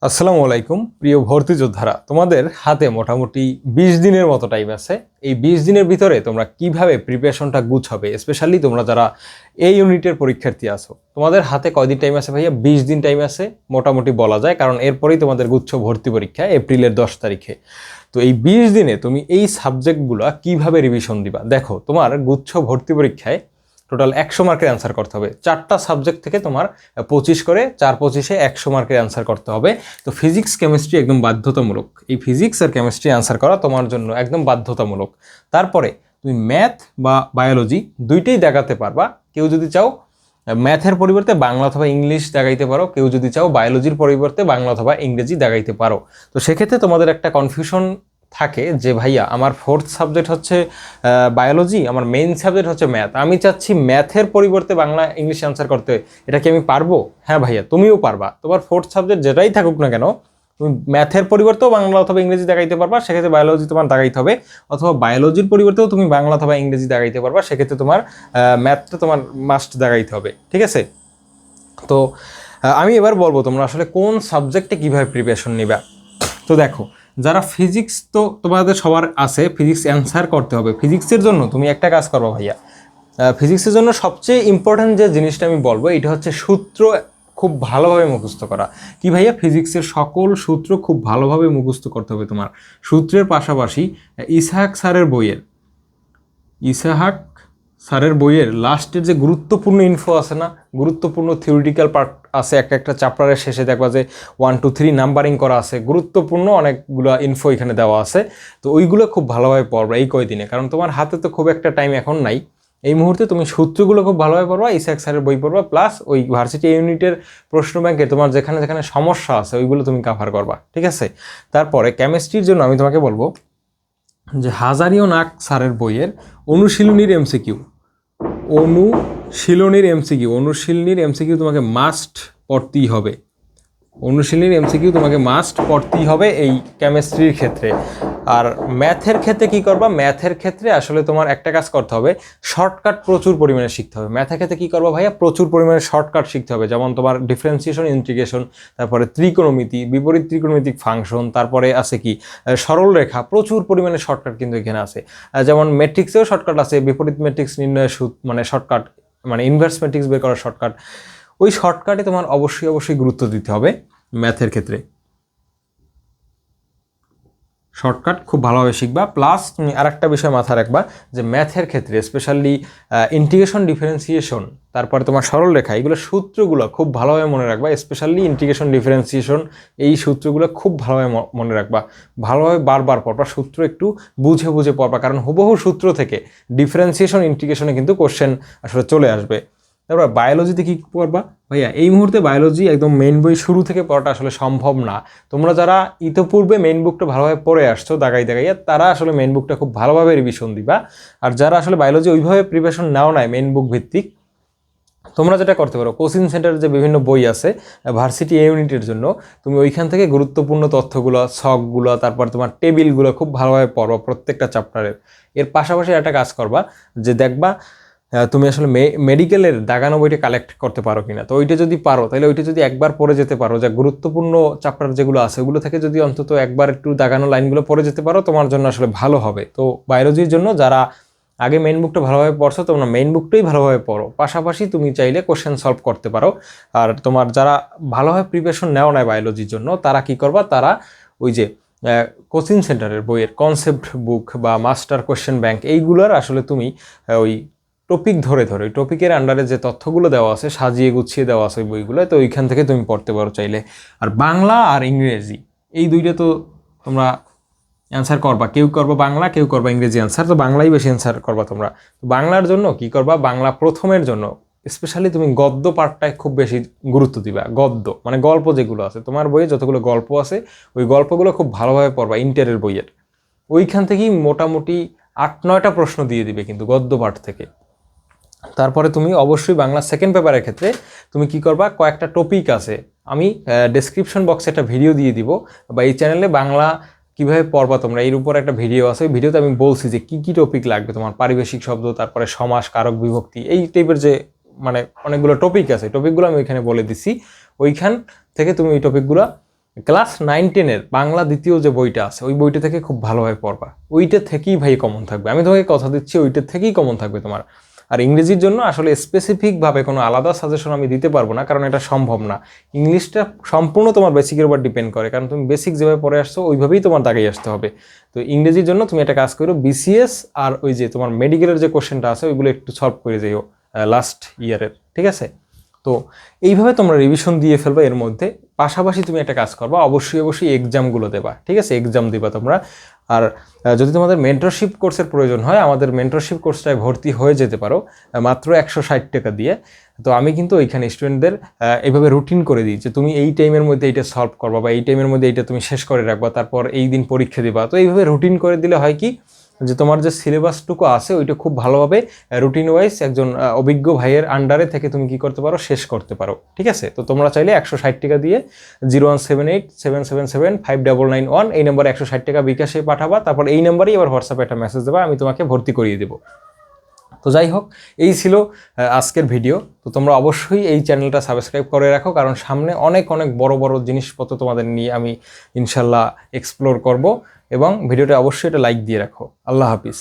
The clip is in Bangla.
আসসালামু আলাইকুম প্রিয় ভর্তি যোদ্ধারা, তোমাদের হাতে মোটামুটি 20 দিনের মতো টাইম আছে। এই 20 দিনের ভিতরে তোমরা কিভাবে প্রিপারেশনটা গুছাবে, স্পেশালি তোমরা যারা এই ইউনিটের পরীক্ষার্থী আছো, তোমাদের হাতে কয়দিন টাইম আছে ভাইয়া? 20 দিন টাইম আছে মোটামুটি বলা যায়, কারণ এরপরেই তোমাদের গুচ্ছ ভর্তি পরীক্ষা এপ্রিলের 10 তারিখে। তো এই 20 দিনে তুমি এই সাবজেক্টগুলো কিভাবে রিভিশন দিবা? দেখো, তোমার গুচ্ছ ভর্তি পরীক্ষায় টোটাল 100 মার্কের অ্যান্সার করতে হবে। 4টা সাবজেক্ট থেকে তোমার 25 করে, 4-25-এ 100 মার্কের অ্যান্সার করতে হবে। তো ফিজিক্স কেমিস্ট্রি একদম বাধ্যতামূলক। এই ফিজিক্স আর কেমিস্ট্রি অ্যান্সার করা তোমার জন্য একদম বাধ্যতামূলক। তারপরে তুমি ম্যাথ বা বায়োলজি দুইটাই দেখাতে পারবা। কেউ যদি চাও ম্যাথের পরিবর্তে বাংলা অথবা ইংলিশ দেখাইতে পারো, কেউ যদি চাও বায়োলজির পরিবর্তে বাংলা অথবা ইংরেজি দেখাইতে পারো। তো সেক্ষেত্রে তোমাদের একটা কনফিউশন থাকে যে ভাইয়া আমার ফোর্থ সাবজেক্ট হচ্ছে বায়োলজি, আমার মেইন সাবজেক্ট হচ্ছে ম্যাথ, আমি চাচ্ছি ম্যাথের পরিবর্তে বাংলা ইংলিশ অ্যান্সার করতে, এটা কি আমি পারবো? হ্যাঁ ভাইয়া, তুমিও পারবা। তোমার ফোর্থ সাবজেক্ট যেটাই থাকুক না কেন, তুমি ম্যাথের পরিবর্তেও বাংলা অথবা ইংরেজি দেখাইতে পারবা, সেক্ষেত্রে বায়োলজি তোমার দেখাইতে হবে। অথবা বায়োলজির পরিবর্তেও তুমি বাংলা অথবা ইংরেজি দেখাইতে পারবা, সেক্ষেত্রে তোমার ম্যাথটা তোমার মাস্ট দেখাইতে হবে। ঠিক আছে? তো আমি এবার বলবো তোমরা আসলে কোন সাবজেক্টে কীভাবে প্রিপারেশন নিবা। তো দেখো, যারা ফিজিক্স, তো তোমাদের সবার আছে ফিজিক্স অ্যান্সার করতে হবে। ফিজিক্সের জন্য তুমি একটা কাজ করবো ভাইয়া, ফিজিক্সের জন্য সবচেয়ে ইম্পর্ট্যান্ট যে জিনিসটা আমি বলবো এটা হচ্ছে সূত্র খুব ভালোভাবে মুখস্থ করা। কি ভাইয়া? ফিজিক্সের সকল সূত্র খুব ভালোভাবে মুখস্থ করতে হবে তোমার। সূত্রের পাশাপাশি ইসহাক স্যারের বইয়ের লাস্টের যে গুরুত্বপূর্ণ ইনফো আছে না, গুরুত্বপূর্ণ থিওরিটিক্যাল পার্ট আছে, একটা চ্যাপ্টারের শেষে দেখবা যে 1 2 3 নাম্বারিং করা আছে, গুরুত্বপূর্ণ অনেকগুলো ইনফো এখানে দেওয়া আছে। তো ওইগুলো খুব ভালোভাবে পড়বা এই কয়দিনে, কারণ তোমার হাতে তো খুব একটা টাইম এখন নাই। এই মুহূর্তে তুমি সূত্রগুলো খুব ভালোভাবে পড়বা, ইসহাক স্যারের বই পড়বা, প্লাস ওই ভার্সিটি ইউনিটের প্রশ্ন ব্যাংকে তোমার যেখানে যেখানে সমস্যা আছে ওইগুলো তুমি কাভার করবা। ঠিক আছে? তারপরে কেমিস্ট্রির জন্য আমি তোমাকে বলবো যে হাজারিও নাক স্যারের বইয়ের অনুশীলনীর এমসিকিউ তোমাকে মাস্ট পড়তেই হবে। অনুশীলনীর এমসিকিউ তোমাকে মাস্ট পড়তেই হবে এই কেমিস্ট্রির ক্ষেত্রে। আর ম্যাথের ক্ষেত্রে কি করবা? ম্যাথের ক্ষেত্রে আসলে তোমার একটা কাজ করতে হবে, শর্টকাট প্রচুর পরিমাণে শিখতে হবে। ম্যাথের ক্ষেত্রে কি করবা ভাইয়া? প্রচুর পরিমাণে শর্টকাট শিখতে হবে। যেমন তোমার ডিফারেন্সিয়েশন, ইন্টিগ্রেশন, তারপরে ত্রিকোণমিতি, বিপরীত ত্রিকোণমিতিক ফাংশন, তারপরে আছে কি সরল রেখা, প্রচুর পরিমাণে শর্টকাট কিন্তু এখানে আছে। যেমন ম্যাট্রিক্সেও শর্টকাট আছে, বিপরীত ম্যাট্রিক্স নির্ণয়ের মানে শর্টকাট, মানে ইনভার্স ম্যাট্রিক্স বের করার শর্টকাট। ওই শর্টকাটে তোমার অবশ্যই গুরুত্ব দিতে হবে ম্যাথের ক্ষেত্রে। শর্টকাট খুব ভালোভাবে শিখবা। প্লাস তুমি আরেকটা বিষয় মাথায় রাখবা যে ম্যাথের ক্ষেত্রে স্পেশালি ইন্টিগ্রেশন, ডিফারেন্সিয়েশন, তারপরে তোমার সরল রেখা, এগুলো সূত্রগুলো খুব ভালোভাবে মনে রাখবা। স্পেশালি ইন্টিগ্রেশন, ডিফারেন্সিয়েশন, এই সূত্রগুলো খুব ভালোভাবে মনে রাখবা। ভালোভাবে বারবার পড়বা, সূত্র একটু বুঝে বুঝে পড়বা, কারণ হুবহু সূত্র থেকে ডিফারেন্সিয়েশন, ইন্টিগ্রেশনে কিন্তু কোশ্চেন আসলে চলে আসবে। তারপর বায়োলজিতে কী পড়বা ভাইয়া? এই মুহূর্তে বায়োলজি একদম মেইন বই শুরু থেকে পড়াটা আসলে সম্ভব না। তোমরা যারা ইতোপূর্বে মেইন বুকটা ভালোভাবে পড়ে আসছো দাগাইয়া, তারা আসলে মেইন বুকটা খুব ভালোভাবে রিভিশন দিবা। আর যারা আসলে বায়োলজি ওইভাবে প্রিপারেশন নাও নাই মেইন বুক ভিত্তিক, তোমরা যেটা করতে পারো, কোচিং সেন্টারের যে বিভিন্ন বই আছে ভার্সিটি ইউনিটের জন্য, তুমি ওইখান থেকে গুরুত্বপূর্ণ তথ্যগুলো, ছকগুলো, তারপর তোমার টেবিলগুলো খুব ভালোভাবে পড়বা প্রত্যেকটা চ্যাপ্টারের। এর পাশাপাশি একটা কাজ করবা যে দেখবা তুমি আসলে মেডিকেলের দাগানো বইটা কালেক্ট করতে পারো কিনা। তো ওইটা যদি পারো, তাহলে ওইটা যদি একবার পড়ে যেতে পারো, যা গুরুত্বপূর্ণ চ্যাপ্টার যেগুলো আছে ওগুলো থেকে যদি অন্তত একবার একটু দাগানো লাইনগুলো পড়ে যেতে পারো, তোমার জন্য আসলে ভালো হবে। তো বায়োলজির জন্য যারা আগে মেইন বুকটা ভালোভাবে পড়ছো, তোমরা মেইন বুকটাই ভালোভাবে পড়ো, পাশাপাশি তুমি চাইলে কোশ্চেন সলভ করতে পারো। আর তোমার যারা ভালোভাবে প্রিপারেশন নেওয়া নেয় বায়োলজির জন্য, তারা কি করবা? তারা ওই যে কোচিং সেন্টারের বইয়ের কনসেপ্ট বুক বা মাস্টার কোশ্চেন ব্যাংক, এইগুলোর আসলে তুমি ওই টপিক ধরে ওই টপিকের আন্ডারে যে তথ্যগুলো দেওয়া আছে, সাজিয়ে গুছিয়ে দেওয়া আছে ওই বইগুলো, তো ওইখান থেকে তুমি পড়তে পারো চাইলে। আর বাংলা আর ইংরেজি এই দুইটা তো তোমরা অ্যান্সার করবা, কেউ করবা বাংলা, কেউ করবা ইংরেজি অ্যান্সার। তো বাংলাই বেশি অ্যান্সার করবা তোমরা। তো বাংলার জন্য কি করবা? বাংলা প্রথমের জন্য স্পেশালি তুমি গদ্য পাঠটায় খুব বেশি গুরুত্ব দিবা। গদ্য মানে গল্প যেগুলো আছে তোমার বইয়ে, যতগুলো গল্প আছে ওই গল্পগুলো খুব ভালোভাবে পড়বা ইন্টারের বইয়ের। ওইখান থেকেই মোটামুটি 8-9টা প্রশ্ন দিয়ে দিবে কিন্তু গদ্য পাঠ থেকে। তারপরে তুমি অবশ্যই বাংলা সেকেন্ড পেপারের ক্ষেত্রে তুমি কি করবা? কয়েকটা টপিক আছে, আমি ডেসক্রিপশন বক্সে একটা ভিডিও দিয়ে দিব, বা এই চ্যানেলে বাংলা কীভাবে পড়বা তোমরা এর উপর একটা ভিডিও আছে। ওই ভিডিওতে আমি বলছি যে কী কী টপিক লাগবে তোমার, পারিবেশিক শব্দ, তারপরে সমাস, কারক, বিভক্তি, এই টাইপের যে মানে অনেকগুলো টপিক আছে, টপিকগুলো আমি ওইখানে বলে দিছি। ওইখান থেকে তুমি ওই টপিকগুলো ক্লাস 9-10-এর বাংলা দ্বিতীয় যে বইটা আছে ওই বইটা থেকে খুব ভালোভাবে পড়বা, ওইটা থেকেই ভাই কমন থাকবে, আমি তোমাকে কথা দিচ্ছি ওইটা থেকেই কমন থাকবে তোমার। আর ইংরেজির জন্য আসলে স্পেসিফিকভাবে কোনো আলাদা সাজেশন আমি দিতে পারবো না, কারণ এটা সম্ভব না। ইংলিশটা সম্পূর্ণ তোমার বেসিকের উপর ডিপেন্ড করে, কারণ তুমি বেসিক যেভাবে পড়ে আসছো ওইভাবেই তোমার দাগিয়ে আসতে হবে। তো ইংরেজির জন্য তুমি একটা কাজ করো, বিসিএস আর ওই যে তোমার মেডিকেলের যে কোশ্চেনটা আছে ওইগুলো একটু সলভ করে যাইও লাস্ট ইয়ারের, ঠিক আছে? তো এইভাবে তোমরা রিভিশন দিয়ে ফেলবা। এর মধ্যে পাশাপাশি তুমি একটা কাজ করবা, অবশ্যই এক্সামগুলো দেবা, ঠিক আছে? এক্সাম দিবা তোমরা। আর যদি তোমাদের মেন্টরশিপ কোর্সের প্রয়োজন হয়, আমাদের মেন্টরশিপ কোর্সটায় ভর্তি হয়ে যেতে পারো মাত্র 160 টাকা দিয়ে। তো আমি কিন্তু ওইখানে স্টুডেন্টদের এইভাবে রুটিন করে দিই যে তুমি এই টাইমের মধ্যে এইটা সলভ করবা, বা এই টাইমের মধ্যে এইটা তুমি শেষ করে রাখবা, তারপর এই দিন পরীক্ষা দিবা। তো এইভাবে রুটিন করে দিলে হয় কি, যে তোমার যে সিলেবাসটুকু আছে ওইটা খুব ভালোভাবে রুটিন ওয়াইজ একজন অভিজ্ঞ ভাইয়ের আন্ডারে থেকে তুমি কি করতে পারো, শেষ করতে পারো, ঠিক আছে? তো তোমরা চাইলে 160 টাকা দিয়ে 01787775991 এই নাম্বারে 160 টাকা বিকাশে পাঠাবা, তারপর এই নাম্বারেই আবার হোয়াটসঅ্যাপে একটা মেসেজ দেবা, আমি তোমাকে ভর্তি করিয়ে দেবো। তো যাই হোক, এই ছিল আজকের ভিডিও। তো তোমরা অবশ্যই এই চ্যানেলটা সাবস্ক্রাইব করে রাখো, কারণ সামনে অনেক বড় বড় জিনিসপত্র তোমাদের নিয়ে আমি ইনশাল্লাহ এক্সপ্লোর করব। এবং ভিডিওটা অবশ্যই এটা লাইক দিয়ে রাখো। আল্লাহ হাফিজ।